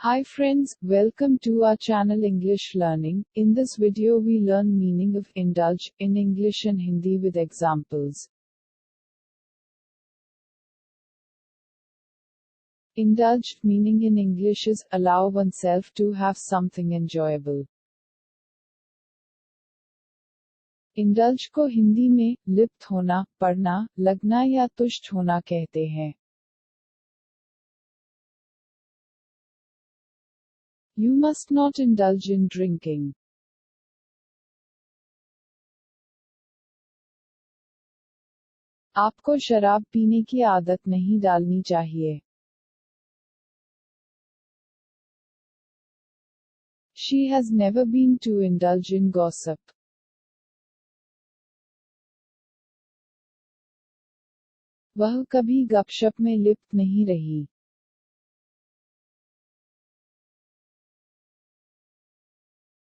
Hi friends, welcome to our channel English Learning. In this video we learn meaning of indulge in English and Hindi with examples. Indulge meaning in English is allow oneself to have something enjoyable. Indulge को हिंदी में लिप्त होना, पढ़ना, लगना या तुष्ट होना कहते हैं. You must not indulge in drinking. आपको शराब पीने की आदत नहीं डालनी चाहिए. She has never been to indulge in gossip. वह कभी गपशप में लिप्त नहीं रही.